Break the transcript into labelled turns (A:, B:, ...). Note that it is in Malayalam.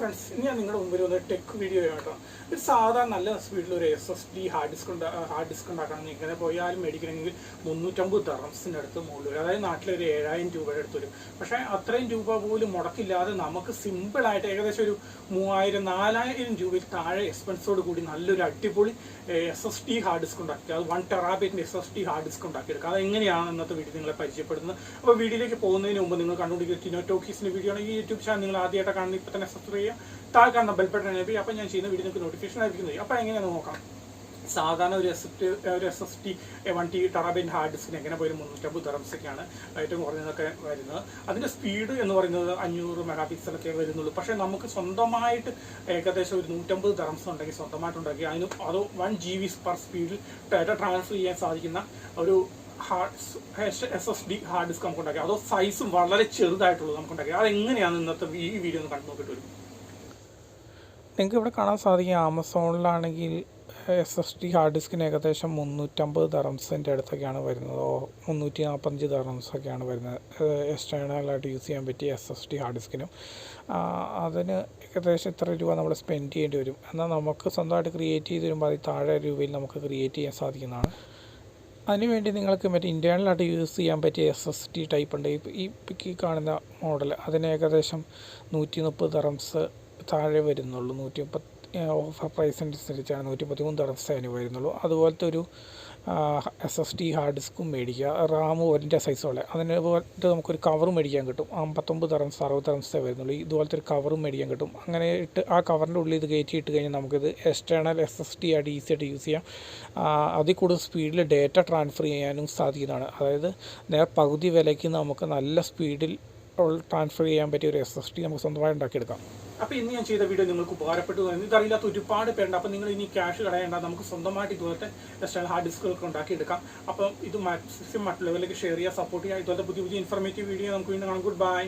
A: ഫ്രണ്ട്സ്, ഇനി ഞാൻ നിങ്ങളുടെ മുമ്പിൽ ഒരു ടെക് വീഡിയോ ആട്ടോ. ഒരു സാധാരണ നല്ല സ്പീഡിൽ ഒരു SSD ഹാർഡ് ഡിസ്ക് ഉണ്ടാക്കണം. ഇങ്ങനെ പോയാലും മേടിക്കണമെങ്കിൽ 350 ദർഹംസിൻ്റെ അടുത്ത് മുകളിൽ വരും. അതായത് നാട്ടിലൊരു 7000 രൂപയുടെ അടുത്ത് വരും. പക്ഷേ അത്രയും രൂപ പോലും മുടക്കില്ലാതെ നമുക്ക് സിമ്പിളായിട്ട് ഏകദേശം ഒരു 3000-4000 രൂപയിൽ താഴെ എക്സ്പെൻസോട് കൂടി നല്ലൊരു അടിപൊളി SSD ഹാർഡ് ഡിസ്ക് ഉണ്ടാക്കി, അത് 1 TB SSD ഹാർഡ് ഡിസ്ക് ഉണ്ടാക്കിയെടുക്കുക. അതെങ്ങനെയാണ് ഇന്നത്തെ വീഡിയോ നിങ്ങളെ പരിചയപ്പെടുന്നത്. അപ്പോൾ വീഡിയോയിലേക്ക് പോകുന്നതിന് മുമ്പ് നിങ്ങൾ കണ്ടുപിടിക്കുന്ന ടിനോ ടോക്കീസിൻ്റെ വീഡിയോ ആണ്. ഈ യൂട്യൂബ് ചാനൽ നിങ്ങൾ ആദ്യമായിട്ട് കാണുന്ന ഇപ്പോൾ തന്നെ സബ്സ്ക്രൈബ് ചെയ്യുക, താഴെ കാണുന്ന ബെൽ ബട്ടൺ എനേബിൾ. അപ്പോൾ ഞാൻ ചെയ്യുന്ന വീഡിയോ നിങ്ങൾക്ക് നോട്ടിഫിക്കേഷൻ ആയിരിക്കുന്നത്. അപ്പോൾ എങ്ങനെയാണെന്ന് നോക്കാം. സാധാരണ ഒരു SSD 1 TB ഹാർഡ് ഡിസ്കിന് എങ്ങനെ പോലും 350 ദർഹംസൊക്കെയാണ് ഏറ്റവും കുറഞ്ഞതൊക്കെ വരുന്നത്. അതിൻ്റെ സ്പീഡ് എന്ന് പറയുന്നത് 500 മെഗാപിക്സലൊക്കെ വരുന്നുള്ളൂ. പക്ഷേ നമുക്ക് സ്വന്തമായിട്ട് ഏകദേശം ഒരു 150 ദർഹംസ് ഉണ്ടെങ്കിൽ സ്വന്തമായിട്ടുണ്ടാക്കി അതിന് അത് 1 GB പെർ സ്പീഡിൽ ഡാറ്റ ട്രാൻസ്ഫർ ചെയ്യാൻ സാധിക്കുന്ന ഒരു SSD ഹാർഡ് ഡിസ്ക് നമുക്ക് ഉണ്ടാക്കി. അതോ സൈസും വളരെ ചെറുതായിട്ടുള്ളത് നമുക്ക് ഉണ്ടാക്കി. അതെങ്ങനെയാണ് ഇന്നത്തെ ഈ വീഡിയോ ഒന്ന് കണ്ടു നോക്കിയിട്ട് വരും.
B: നിങ്ങൾക്ക് ഇവിടെ കാണാൻ സാധിക്കും, ആമസോണിലാണെങ്കിൽ SSD ഹാർഡ് ഡിസ്കിന് ഏകദേശം 350 ദർഹംസിൻ്റെ അടുത്തൊക്കെയാണ് വരുന്നത്. 345 ദർഹംസൊക്കെയാണ് വരുന്നത് എക്സ്റ്റേണലായിട്ട് യൂസ് ചെയ്യാൻ പറ്റിയ SSD ഹാർഡ് ഡിസ്കിനും. അതിന് ഏകദേശം ഇത്ര രൂപ നമ്മൾ സ്പെൻഡ് ചെയ്യേണ്ടി വരും. എന്നാൽ നമുക്ക് സ്വന്തമായിട്ട് ക്രിയേറ്റ് ചെയ്ത് വരുമ്പോൾ അതിൽ താഴെ രൂപയിൽ നമുക്ക് ക്രിയേറ്റ് ചെയ്യാൻ സാധിക്കുന്നതാണ്. അതിനുവേണ്ടി നിങ്ങൾക്ക് മറ്റേ ഇൻറ്റേർണലായിട്ട് യൂസ് ചെയ്യാൻ പറ്റിയ SSD ടൈപ്പ് ഉണ്ട്. ഈ കാണുന്ന മോഡൽ അതിന് ഏകദേശം 130 ദർഹംസ് താഴെ വരുന്നുള്ളൂ. 130 ഓഫർ പ്രൈസ് അനുസരിച്ചാണ് 113 ദർഹംസ് അതിന് വരുന്നുള്ളൂ. അതുപോലത്തെ ഒരു SSD ഹാർഡ് ഡിസ്കും മേടിക്കുക. റാം ഒരിൻ്റെ സൈസുള്ള അതിന് പോലത്തെ നമുക്കൊരു കവറും മേടിക്കാൻ കിട്ടും. 59 ദർഹംസ് 60 ദർഹംസേ വരുന്നുള്ളൂ. ഇതുപോലത്തെ ഒരു കവറും മേടിക്കാൻ കിട്ടും. അങ്ങനെ ഇട്ട് ആ കവറിൻ്റെ ഉള്ളിൽ ഇത് കയറ്റി ഇട്ട് കഴിഞ്ഞാൽ നമുക്കിത് എക്സ്റ്റേണൽ SSD ആയിട്ട് ഈസി ആയിട്ട് യൂസ് ചെയ്യാം. അതിൽ കൂടുതൽ സ്പീഡിൽ ഡേറ്റ ട്രാൻസ്ഫർ ചെയ്യാനും സാധിക്കുന്നതാണ്. അതായത് നേരെ പകുതി വിലയ്ക്ക് നമുക്ക് നല്ല സ്പീഡിൽ ട്രാൻസ്ഫർ ചെയ്യാൻ പറ്റിയ ഒരു SSD നമുക്ക് സ്വന്തമായി ഉണ്ടാക്കിയെടുക്കാം.
A: അപ്പോൾ ഇന്ന് ഞാൻ ചെയ്ത വീഡിയോ നിങ്ങൾക്ക് ഉപകാരപ്പെട്ടു. ഇതറിയില്ലാത്ത ഒരുപാട് പേരുണ്ട്. അപ്പോൾ നിങ്ങൾ ഇനി ക്യാഷ് കളയേണ്ട, നമുക്ക് സ്വന്തമായിട്ട് ഇതുപോലത്തെ എക്സ്റ്റേണൽ ഹാർഡ് ഡിസ്കുകളൊക്കെ ഉണ്ടാക്കിയെടുക്കാം. അപ്പം ഇത് മാക്സിമം മറ്റുള്ളവരിലേക്ക് ഷെയർ ചെയ്യുക, സപ്പോർട്ട് ചെയ്യുക. ഇതുപോലത്തെ പുതിയ ഇൻഫോർമേറ്റീവ് വീഡിയോ നമുക്ക് വീണ്ടും കാണാം. Good bye.